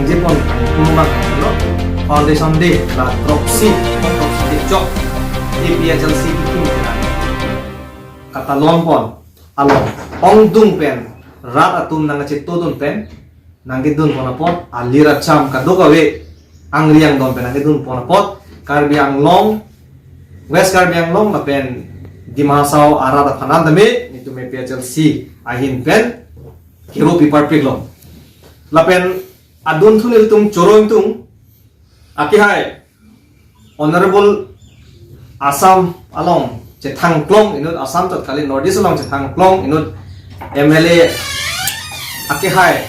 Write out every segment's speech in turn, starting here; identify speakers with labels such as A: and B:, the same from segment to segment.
A: jepon kumang lo foundation de la dropsy de job APHLC itum kena kata lompon along ongdung pen rat atum nang cetodun pen nanggidun ponapot alira cham kadogawe angliang don pen nanggidun ponapot Karbi Anglong West Karbi Anglong na pen di Mahasau arah kanan dami itu me PHLC ahin pen hero pipar piglong lapen adun thunil tung choro tung aki hai honorable Assam along cethang klong inut Assam tot kali Northeast along cethang klong inut MLA aki hai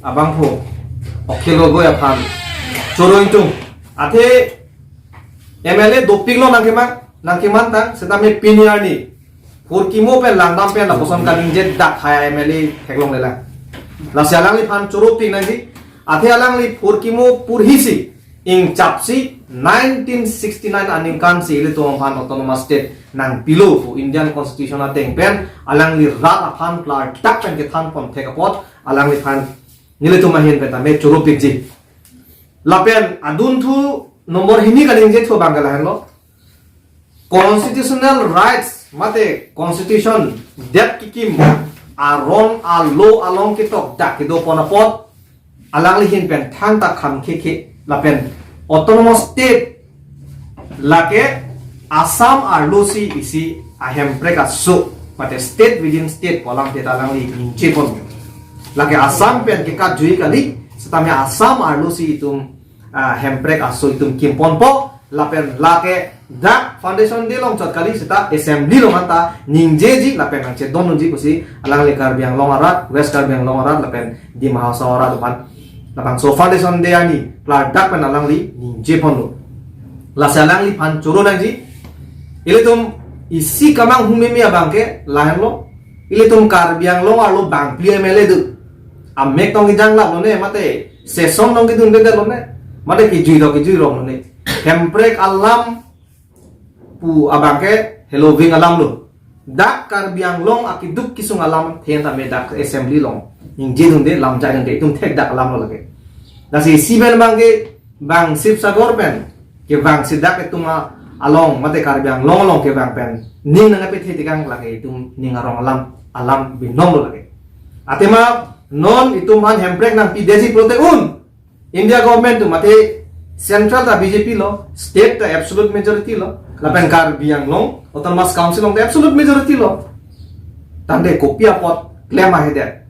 A: abang pho okhelo go ya phan choro tung ate MLA doping lo nangkiman tang setame piniani Purkimo pen langdam pen la poson kaning jet dak khaya MLA heklong lela la sialang li phan choruping nangi athe alang li Purkimo purhisi ing chapsi 1969 aning kan si li to phan autonomous state nang pilu fu Indian constitution ateng pen alang li rat aphan plar dak pen ke than pon thekapot alang li phan nile to mahin pen ta me choruping ji la pen adun thu nomor hini kaning jet thu bangala lo constitutional rights mate constitution dep kikim aron a lo along kitok dak kido ponapot alang lihin pen thang ta kham kheke la pen autonomous state lake Assam ar losi isi ahem preka so mate state within state polang te talang li inche pon lake Assam pen ke ka jui kali setame Assam ar losi itum hemprek aso itum kimpon po lapen lake dak foundation de long chot kali sita assembly long anta ningjeji lapen ang chedon nunji kusi alang le Karbi Anglong arat West Karbi Anglong arat lapen di Mahasau arat depan lapang so foundation de ani plar dak pen alang li ningje pon lo la salang li pan choro nangji ile tum isi kamang humimi abangke lahen lo ile tum Karbi Anglong alo bang pli MLA du amek tong kijang la lo ne mate sesong tong kidun de lo ne mate ki jui ro lo ne hemprek alam pu abangke hello wing alam lo dak Karbi Anglong akiduk kisung alam thenta me dak assembly long ing jinun de lam jai de tum thek dak alam lo lage dasi siben bangke bang sip sagor pen ke bang sidak etuma along mate Karbi Anglong long ke bang pen ning nang pe thetikang lage tum ning arong alam binom lo lage atema non ituman hemprek nang pidesi proteun India government tu mate central ta BJP lo state ta absolute majority lo lapen Karbi Anglong autonomous council long ta absolute majority lo tande kopia pot claim ahede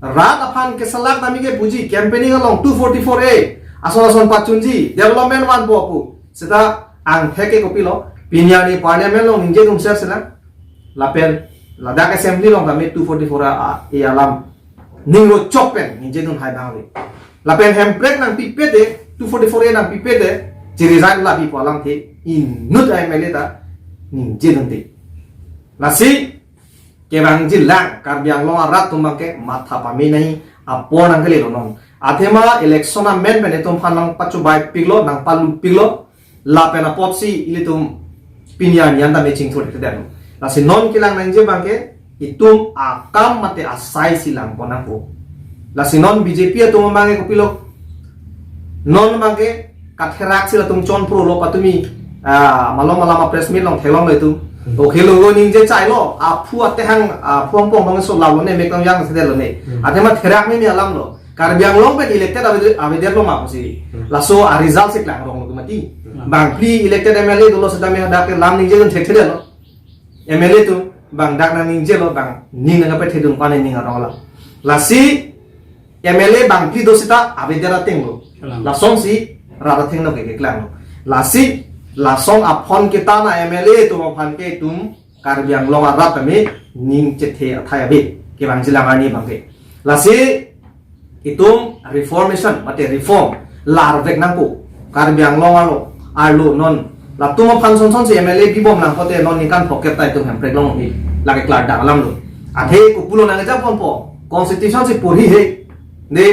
A: rat aphan ke salak nami ke puji campaigning along 244A ason pachunji development wan bopu seta ang theke kopi lo pinyani parliament long ninje dum ser sela lapen Ladakh assembly long kami 244A alam ningro chopen ninje dum hai bang lapen hemprek nang pipete 244A nang pipete cirisan la pi polang the inut MLA ta ninje dum te nasi ke bang jilang Karbi Anglong arat tumbang ke matha pami nahi apon ang kali lonong athema election a men ben etum phanang pachu bai piglo nang palu piglo la pena potsi ilitum pinyan yanda meching thori kedan nasi non kilang nangje bangke itum akam mate asai silang ponang po nasi non BJP atum mangi kopilo non mangi katherak sila tum chon pro lo patumi malama press meet long thelong le tum to khelo go ningje chai lo aphu atehang pong dong so lawo ne mekam yang sedel lo ne atema therak me mi alam lo Karbi Anglong pe elected aveder lo ma posi laso a result sik lang rong mati bang pri elected MLA dolo sedame dak lam ningje jon thekhe lo MLA tu bang dak na ningje lo bang ning na pe thedun pane ning rong la lasi MLA bang pri dosita aveder ateng lo lasong si rara theng no ke klang lasi lasong apon kita na MLA tu apon ke tum Karbi Anglong arat kami ning cethe athaya be ke bang jilangani bangke lasi itum reformation mate reform larvek nangku Karbi Anglong alo non la tum apon son si MLA bibom nang pote non nikan poket ta itum hemprek long ni lage klar dak alam lo athe ku pulo nang japon po constitution si puri he ne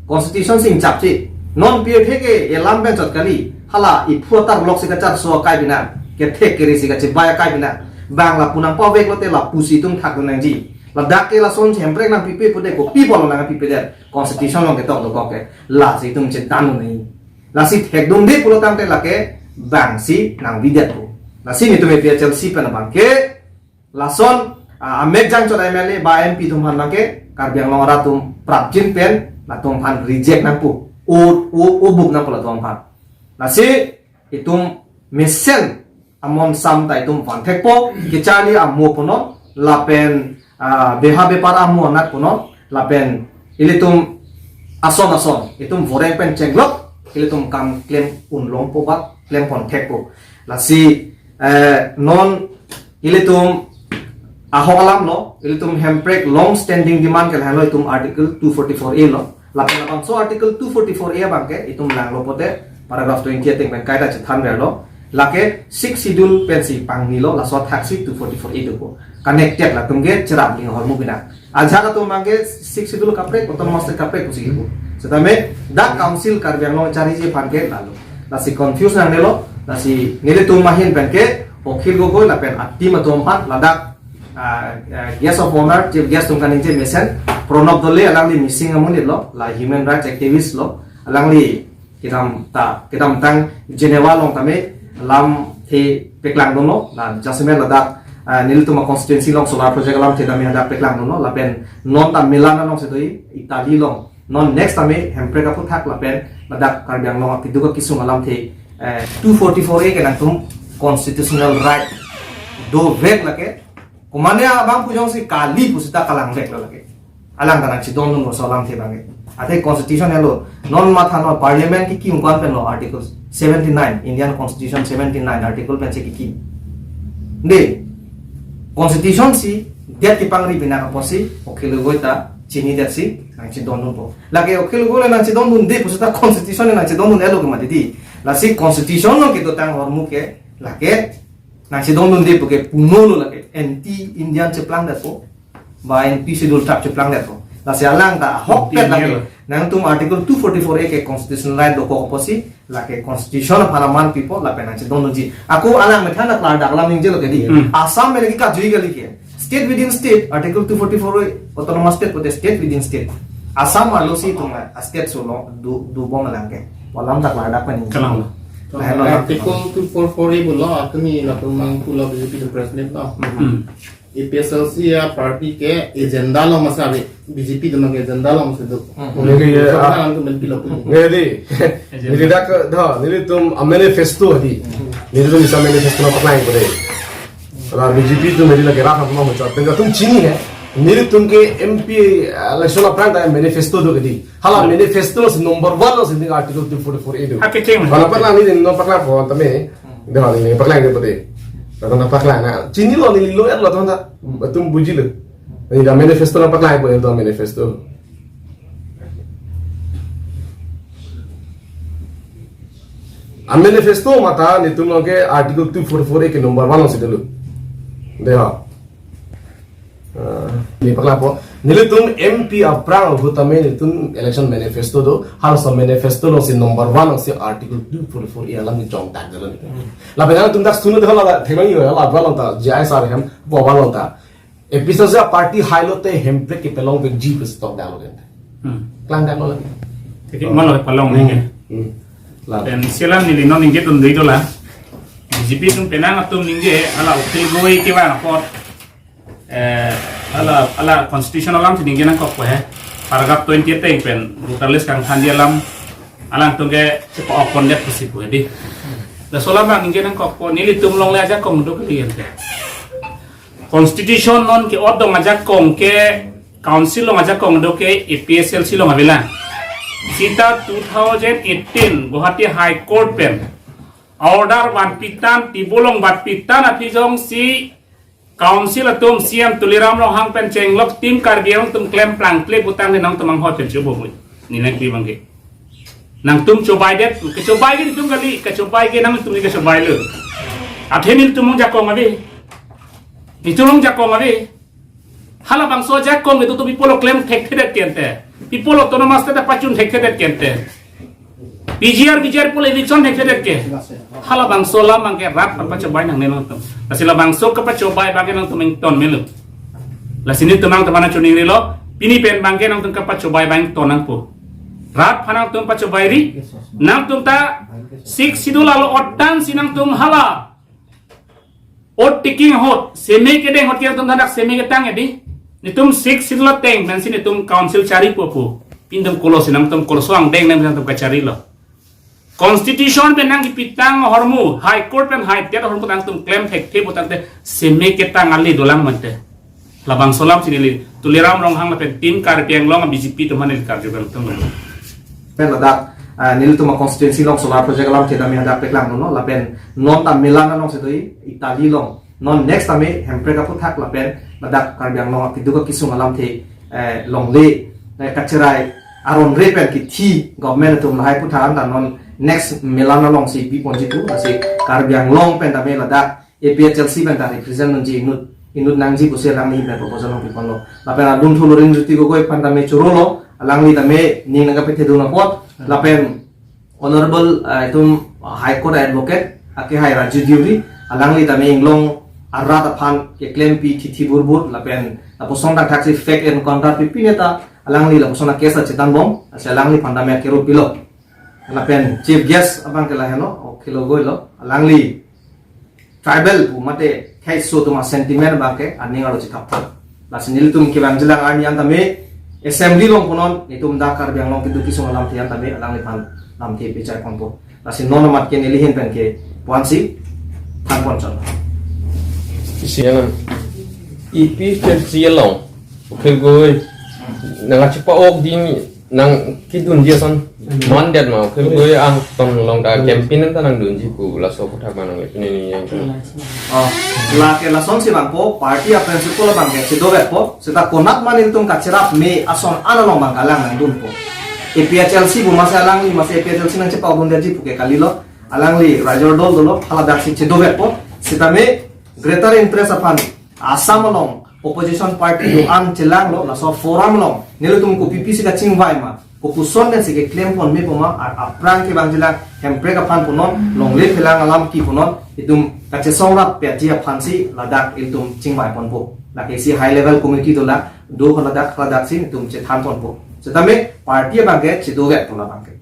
A: constitution sing chapchi non pie theke elam ben chot kali hala ipuatar blok sika char so kai bina ke thek keri sika che baya kai bina bangla punang pawek lote la pusi tum thak nang ji ladak ke lason hemprek nang pipi pude ko pi bol nang pipi der constitution long ketok lo ko ke la si tum chen tanu nei la si thek dum de pulo tang te la ke bang si nang videt ko la si ni tume pia chelsea pa na bang ke lason amek jang chot MLA ba MP tum han ke karbiang long ra tum prapjin pen la tum han reject nang pu o buk nang pula tum han la si itum mesen amon sam tai tum van thek po kichali amu pono la pen beha bepara amu anat pono la pen ilitum ason itum voreng pen chenglok ilitum kam claim unlong po bat claim pon thek po la si non ilitum aholam lo ilitum hemprek long standing demand kel halo itum article 244A lo la pen apam so article 244A bangke itum lang lo pote paragraph 20 ting pen kaida chethan lo lake 6 schedule pensi pangilo la so taxi 244A do connected la tumge cerap ling hormu bina aja to mangi 6 schedule kapre koton master kapre kusi ibu setame da council karbiang lo cari je panke lalu la si confuse nang nelo la si nile tum mahin penke okhil go la pen atti ma tum pat ladak guest of honor chief guest tum kanin je mesen pronob dole alangli missing amun lo la human rights activist lo alangli kitam tang Geneva long tame lam the peklang dono la jasmen ladak niltuma constituency long solar project lam the tame hadak peklang dono la pen non ta milana long setoi Italy long non next tame hempreka pu thak la pen ladak karbiang long tiduka kisung alam the 244A ke nang tum constitutional right do vek lake kumane abang pujong si kali pusita kalang vek lake alang tanang si don no solam the bange ate constitution hello non matha no parliament ki ungkan pen lo article 79 Indian constitution 79 article pen se ki de constitution si dia tipangri bina ka posi okelo goita chini der si nang si don no lage okelo gole nang si don no de pusita constitution nang si don no elo ke mati la si constitution no ke to tang hormu ke lage nang si don no de puke puno lo lage anti Indian cheplang da po ba NP schedule tap cheplang da po la si alang ta hok pet lage nang tum article 244A ke constitutional right do ko posi la ke constitution of Haraman people la penang si don no ji aku alang methan na klar daklam ning je lo ke di Assam me ki ka jui gali ke state within state article 244 autonomous state pote state within state Assam alo si tum state so lo du bom lang ke walam tak la dak paning
B: kalang article 244A bulo akmi la tumang pula BJP president lo EPSLC ya party ke agenda lo masabe BJP dengan agenda lo masabe
C: ngedi nili dak da nili tum manifesto hadi nili tum isa manifesto na apply kore ra BJP tum nili lage rakha mo cha tenga tum chini hai nili tum ke MP election apply da manifesto do gedi hala manifesto se number 1 se ding article 244A do bala parla nili no parla po tame de ha nili parla de pote Tanda pakla na chini lo ni lo erlo tanda tum bujilo ni da manifesto na pakla po erdo manifesto a manifesto mata ni tum loge article 244A ke number 1 se dulu deha ni pakla po ni tum MP aprang hutame ni tum election manifesto do hal sa manifesto no se number 1 se article 244A alam ni chong tak dalo la bena tum dak sunu dhala themai yo la balonta JSR hem bo balonta episode se party highlote hempe ke pelong ke jeep stock dalo gen klang dalo lagi
B: Jadi malo palong ni
C: la
B: dan silam ni linon ninge tun dei dola BJP tum penang atum ninge ala ukil goi ke wa napot ala constitutional lam ninge nang kok he paragraph 20 te pen brutalis kang handi alam alang tungge cepo okon net kusipu jadi da solama ninge nang kok nili tum long le aja kong do kalian constitution non ke odong aja kong ke council long aja kong do ke EPSLC long avila Sita 2018 Guwahati High Court pen order ban pitan tibolong bat pitan apijong si council atum siam tuliram lo hang pen chenglok tim karbiang tum claim plang play putang ni nang tumang hot pen chubo boy ni nang ki bangge nang tum cobai det ke cobai ge tum gali ke cobai ge nang tum ni ke cobai le athenil tumong jakong abi itulong jakong abi hala bang so jakong itu tu pipolo claim thek thek kente people autonomous te pachun thekte kente PGR pula election thekte ke hala bang sola mangke rat pa cobai nang nenong tum asila bang so ka pa cobai bagi nang tuming ton melu La sini tumang temana cuning rilo pini pen bangke nang tum kapat cobai bang tonang po. Rat panang tum pat cobai ri nang tum ta sik sidul lalu otan sinang tum hala. Ot tiking hot semi kedeng hot kira tum tandak semi ketang edi. Nitum sik sidul teng dan sini tum council cari po. Pindem kolos sinang tum kolos wang deng nang tum kacari lo. Constitution pen nang dipitang hormu High Court pen High Court hormu nang tum claim hek te botante semi ketang ali dolang mante. Labang solam sini tuliram rong hang lapen tim kar piang long BJP tu manil kar juga tum.
A: pen ladak nil tuma constituency long solar project lam theta mi hadak peklang no lapen non ta milana long sedoi itali long non next tame hempre ka puthak lapen ladak karbiang long kiduka kisung alam the long le kachrai aron re pen ki thi government tum hai putham ta non next milana long si bi ponji tu ase karbiang long pen tame ladak APHLC pen ta represent ji inut nangji buse lang ni pen proposal long pipon lo lapen adum thuluring juti go goi pan tame churolo alangli tame ning naga pethe duna pot lapen honorable itum high court advocate ake hai raju diuri alangli tame inglong arra pan ke claim pi thithi burbur lapen aposong ta taxi fake encounter pi pineta alangli la posona kesa chetan bom ase alangli pandame kero pilo lapen chief guest abang kela heno o kilo goilo alangli tribal pu mate kai so tuma sentiment bake ani ngalo chikap la senil tum ke bangjilang ani antame assembly long konon itum dakar biang long kidu kisung alam tian tabe alang lipan lam ti pecai konpo lasin non mat ke nilihin pen ke puansi tan ponchon
D: Siang ipi tersialong kelgoi nang cepa ok din nang kidun dia son mandat mau kelgoi ang tong long da campaign ta nang dunji ku la so putak manang ini yang
A: la ke la son si bangpo party a principal bangke sido po seta konak manin tum kacirap me ason analong bangkalang nang dunpo APHLC bu masa alang li masa APHLC nang cepa bunda ji puke kalilo alang li rajor dol dolo hala daksi sido po seta me greater interest apan asam long opposition party do an chelang lo la so forum long nilu tum ko PPC ka chingwai ma ko puson den sige claim pon me poma ar aprang ke bangjila hempre ka pan punon long le philang alam ki punon itum ka che songra pe ji phansi ladak itum chingwai pon po la ke si high level committee do la do ladak sin itum che than pon po setame party ba ge che do ge pola bangke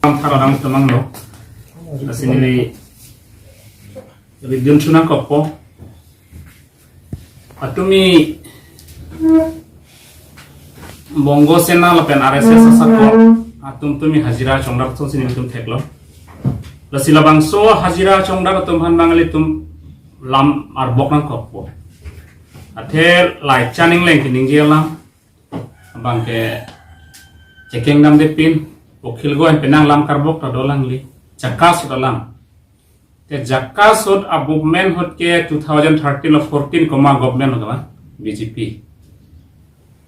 B: Am tharang tamang lo. Sini region chuna kopo atumi bongo sena lapen RSS sakor atum tumi hajira chongdar to sini tum theklo la sila bangso hajira chongdar tum han bangali tum lam ar boknang kopo athe lai chaning leng kining jelam bangke checking dam de pin okhil go penang lam karbok ta dolang li chakas dolang te jakasot a movement hot ke 2013 or 14 koma government hoga BJP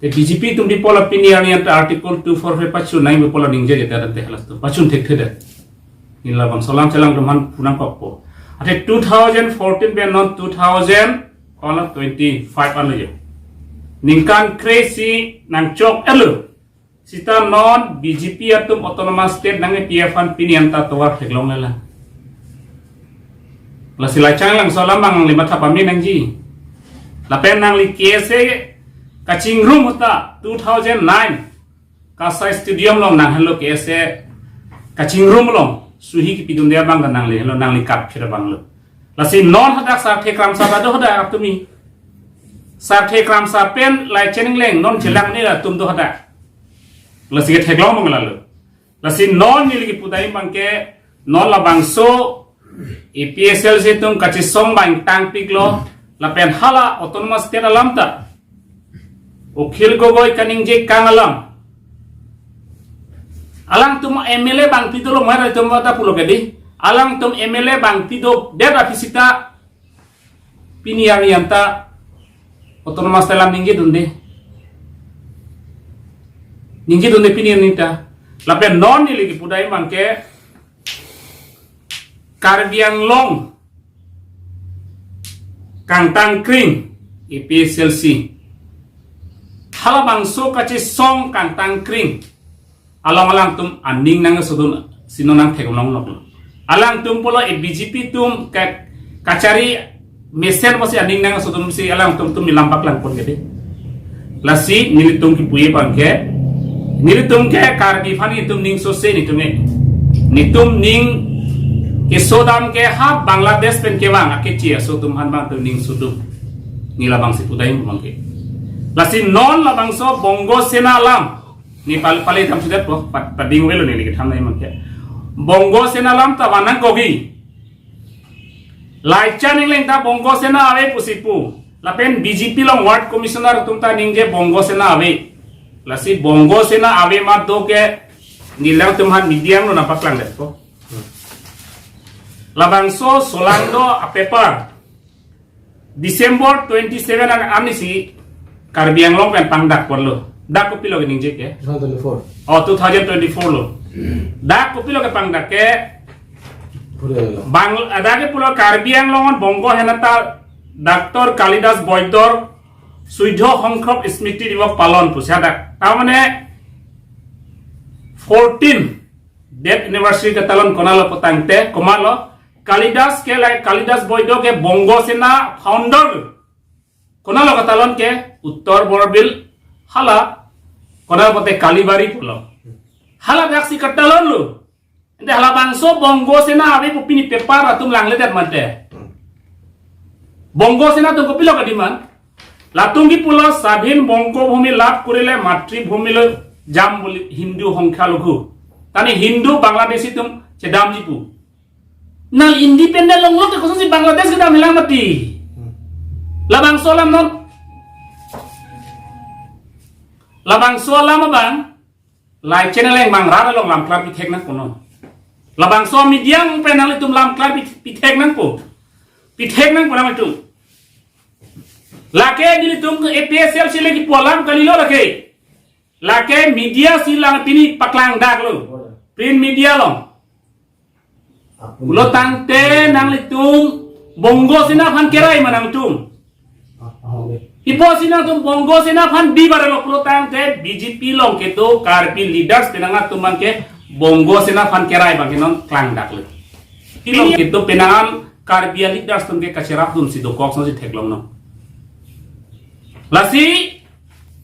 B: te BJP tum di pola opinion yang article 245 pachu nai pola ningje jeta te halas to pachun thek thede nila bang salam chalang man punang koppo ate 2014 be non 2025 anu je ningkan crazy nang chok elu sita non BJP atum autonomous state nang PFan pinian ta tawar theklong lela la sila chang lang so lamang lima thapami nang ji la pen nang li kese kaching room hota 2009 kasai stadium long nang hello kese kaching room long suhi ki pidun dia bang nang li hello nang li kap phira bang lo la si non hadak sa the kram sa do hoda aptumi sa the kram sa pen lai chening leng non chilang ni la tum do hoda la si the glong mangla lo la si non ni li pudai bangke non la bangso EPSL se tum kachi song bang tang piklo la pen hala autonomous state alam ta okhil gogoi kaning je kang alam alang tum MLA bang pidolo mara tum wata pulo gedi alang tum MLA bang pido dera fisika piniang yanta autonomous state alam ningge dunde piniang nita la pen non ni lagi pudai mangke Karbiang long kang tangkring EPSLC halabang so kachi song kang tangkring alang tum anding nang sudun sinonang thekolong nok alang tum polo BJP tum kacari mesen pasti aning nang so tum si alang tum lampak lang pon gede lasi nilitum ki puye bangke nilitum ke karbi fani tum ning so se nitum ning ke sodam ke ha Bangladesh pen ke bang ake chia so tum han bang tum ning sudu nila bang si pudai bangke lasi non la bang so bongo sena lam ni pale tam sudat po pading welo ni ke tham nai bangke bongo sena lam ta wanang kogi lai chaning leng ta bongo sena ave pusipu lapen BJP long ward commissioner tumta ningje bongo sena ave lasi bongo sena ave ma do ke nilang tumhan medium no napak lang ko labangso solando a paper December 27 ang amnisi Karbi Anglong pen pangdak porlo dak ko pilo ningje ke
C: 2024
B: oh 2024 lo dak ko pilo ke pangdak ke Bang ada ke pulau Karbi Anglongan bongo henata Dr. Kalidas Boydor Suidho Hongkrop Smriti Diwak Palon pusada tamane 14 Death Anniversary ke talon konalo potangte komalo Kalidas ke lai Kalidas Boydor ke bongo sena founder konalo ke talon ke Uttor Borbil hala konalo pote Kalibari pulau hala beaksi ketalon lu ente hala bangso bongo sena ave pupini pepar atum lang ledat mate bongo sena tum kopilo kadiman latungi pulo sabhin bongo bhumi lab kurile matri bhumi lo jam boli hindu hongkha logu tani hindu bangladeshi tum chedam jipu nal independent long lo ke kosi bangladesh kita milang mati la bangso lam non la bangso lam bang lai channel yang bang rara long lam klab ithek na kono labang so midiang penang itu lam klar pitek nang po pitek nang pernah itu lake jadi tung APSL sila ki polam kali lo lake media silang pini paklang dak lo print media lo ulo tangte nang litung bongo sina phan kerai manang tung ipo sina tum bongo sina phan di bare lo ulo tangte BJP long keto Karbi leaders penangat tumang ke bongo sena fan kerai bagi non klang dakle ini itu penangan Karbi leaders tungke kacerap dum si dokok so si teklom no lasi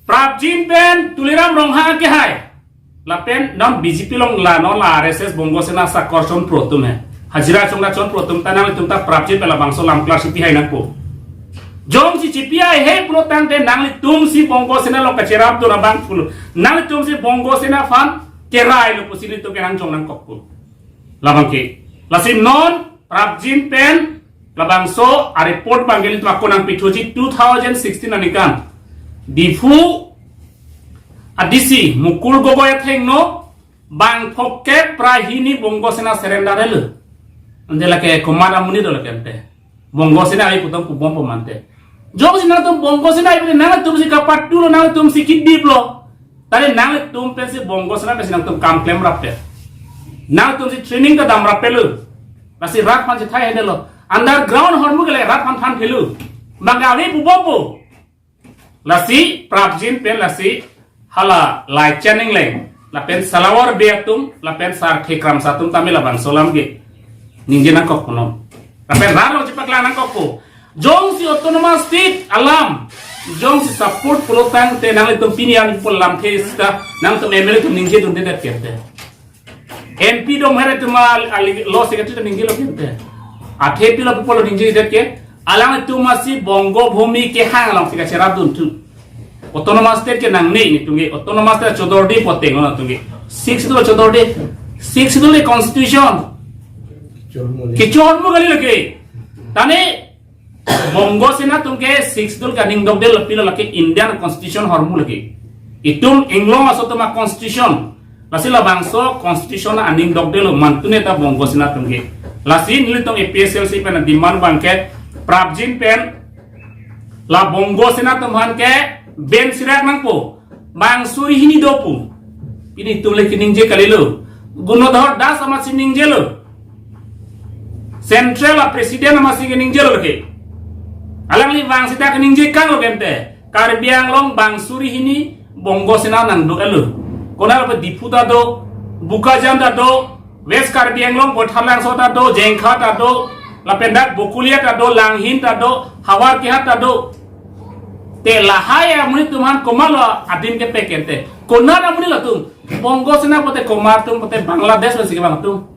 B: prabjin pen tuliram rongha ke hai lapen non BJP long la non la RSS bongo sena sakorson protum hai hajira chongra chon protum tanang tumta prabjin pela bangso lam class si hai nakpo jong si CPI he protang te nang tum si bongo sena lo kacerap do na bang full nang tum si bongo sena fan kerai lo posili to kenang jong nang kokku labang ke lasim non prabjin pen labang so a report bangeli to akonang pitoji 2016 anikan difu adisi mukul gogoy thengno bang phokke prahini bongo sena surrender le andela ke komara muni do lekente bongo sena ai putam kubom pamante jong sina to bongo sena ai na tum si kapat tulo na tum si kidip lo tadi nang tum pensi bongo sana pensi nang tum kam claim rappe nang tum si training ka dam rappe lu nasi rat pan si thai hedelo underground hormu gele rat pan thelu mangawi bubopo lasi prabjin pen lasi hala lai channing leng la pen salawar beatum la pen sar thekram satum tamila bang solam ge ningje nang kokno la pen raro cipak la nang kokko jong si autonomous state alam jong si support pulotang te nang itu pinian pulam testa nang tu emele tu ningje tu ndet kerte MP dong mere tu mal lo secretary tu ningje lo kerte athe pilo polo ningje det ke alang tu masih bongo bhumi ke hang lang sika cerap dun tu autonomous state ke nang nei ni tungi autonomous state chodordi poteng na tungi 6 tu chodordi 6 tu le constitution ke chormu gali lage tane bongo sena tungke 6 dul kaning dog del pilo laki Indian constitution hormu lagi itum inglong aso tuma constitution lasi la bangso constitution aning dog del mantune ta bongo sena tungke lasi nili tong APSL si pen demand bangke prabjin pen la bongo sena tumhan ke ben sirak nangpo bang suri hini dopu ini tum leki ningje kalilo gunodhar das amasi ningje lo central president amasi ningje lo laki alang li bang sita keningje kang lo kente Karbi Anglong bang suri hini bongo sena nang do elu konal pa diputa do buka jam da do west Karbi Anglong bothalang sota do jengkha da do lapendak bokulia tado langhin tado hawar kihat tado te lahaya muni tuman komalo adin ke pekente konara muni latum bongo sena pote komar tum pote Bangladesh lagi bang tum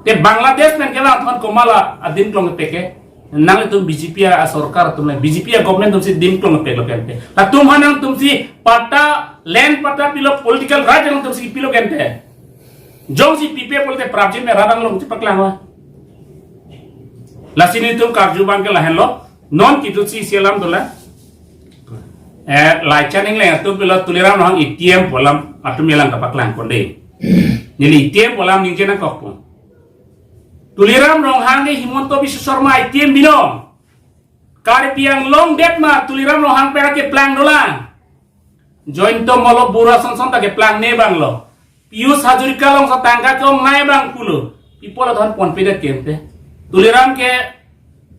B: te Bangladesh men ke bang tuman komala adin klong peke nang tum BJP a sarkar tum BJP a government tum si dim klong peke lo kente ta tum hanang tum si pata land pata pilo political right tum si pilo kente jong si pipe polte prabjin me radang lo paklang wa la sini tum karju bang ke lahen lo non kitu si selam dola lai chaning le tu pilo tuliram no hang ATM polam atu melang kapaklang konde nili ATM polam ning jena kokpo tuliram rong hang ge Himonto Biswa Sarma ATM binong kar piang long det ma tuliram rong hang pera ke plang dola join to molo bura son son ta ke plang ne bang lo Pius Hazarika long sa tangka ko ngai bang pulo ipola don pon pede kente tuliram ke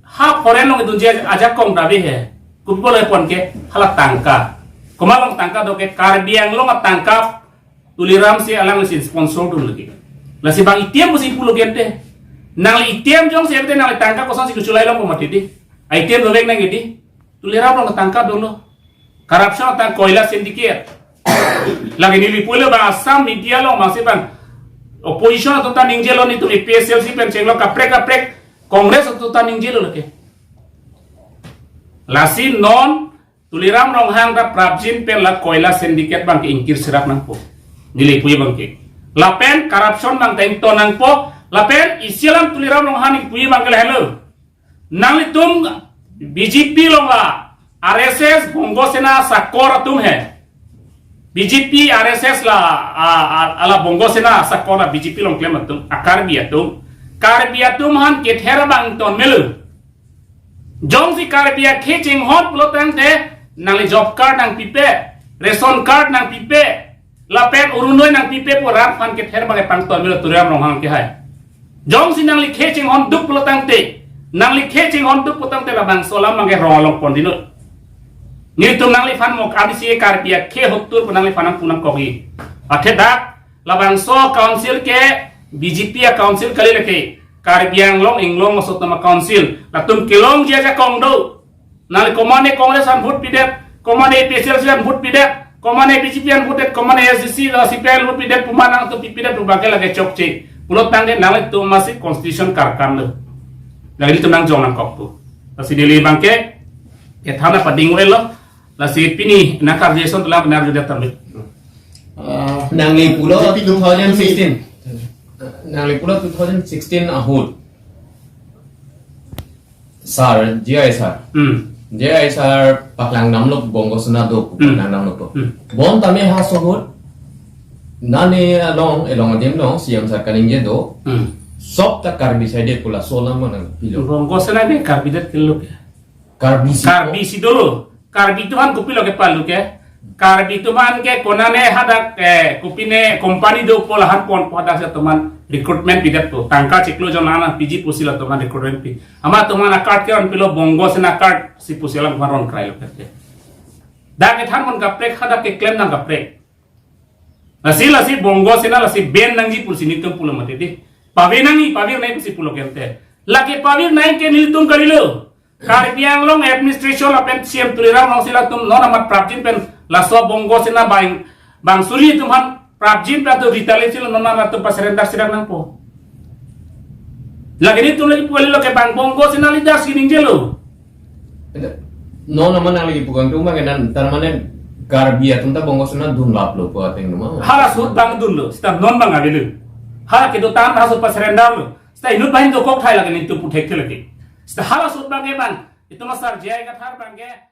B: ha foreign long dunje aja kong dabe he kupol le pon ke hala tangka komalong tangka do ke karbiang long tangka tuliram si alang si sponsor dulu lagi la si bang itiam musi pulo kente nang itiam jong si ete nang tangka ko son si kuculai long ko matidi itiam do bek nang gedi tuliram long tangka dulu corruption tang koila syndicate lagi nili pula bang asam media lo masih bang opposition atau tan ningjelo ni tu PSL si pen cenglo kaprek kongres atau tan ningjelo lagi lasi non tuliram rong hang da prabjin pen la koila syndicate bang ingkir serap nang po nili puye bang ke lapen corruption bang teng to nang po lapen isilam tuliram rong hang puye bang ke hello nang litum BJP long la RSS bongo sena sakor tum hai BJP RSS la ala bongo sena sakora BJP long claim atum akar biatum han ke thera bang ton melu jong si kar bia kheching hot plotang te nang job card nang pipe ration card nang pipe la pen urunoi nang pipe po rat han ke thera bang pang ton melu turam rong hang ke hai jong si nang li kheching hon duk plotang te nang li kheching hon duk plotang te la bang solam mang ke rolong pondino ni tum nang li fan mok abisi kar bia khe hottur punang li fanam punang kogi athe dak labang so council ke BJP a council kali leke kar biang long inglong masuk nama council la tum kilong dia ja kong do nang komane kongres an vote pidet komane PSL an vote pidet komane BJP an vote komane SDC la CPL vote pidet pumanang tu pidet bagai lage chokche pulot tangge nang tu masih constitution karkan lo lagi tum nang jong nang kok tu asi dili bangke ke thana pading lo la si pini nakar jason telah benar juga terlebih.
D: Nangli Pulo 2016. Nangli Pulo 2016 ahud. Sar GISR. GISR paklang namlok bongo senado paklang namlok. Bon tame hasohud. Nani elong adim long siam sarkaning jedo. Sop tak karbi sede pula solam manang pilo.
B: Bongo senado karbi det kilo.
D: Karbisi
B: dulu. Karbi tuhan kupi lo ke palu ke karbi tuhan ke konane hadak ke kupine company do polahan pon pada sa tuman recruitment pidat to tangka ciklo jonana PG pusila tuman recruitment pi ama tuman akart ke on pilo bongo sena card si pusila maron krai lo ke dak ke than mon gaprek hadak ke claim nang gaprek lasi bongo sena lasi ben nangji pusini tum pulo mate di pavir nai pusi pulo kente laki pavir nai ke nilitum kalilo Karbiang long administration apen siam tuliram long sila tum non amat prabjin pen laso bongo sina bang suri tuman prabjin pen tu retaliation non amat tu pasrendar sidang nang po lagi ni tum lagi puali lo ke bang bongo sina lidah sining jelo
D: non aman lagi bukan rumah kan tarmane karbia tunta bongo sina dun lap lo po ateng nama
B: halas hut bang dun lo sita non bang abilu hala ke do tan hasut pasrendar lo sita inut bahin do kok thai lagi ni tu putek lagi Setelah halas utbang eman itu masar jaya kathar bangge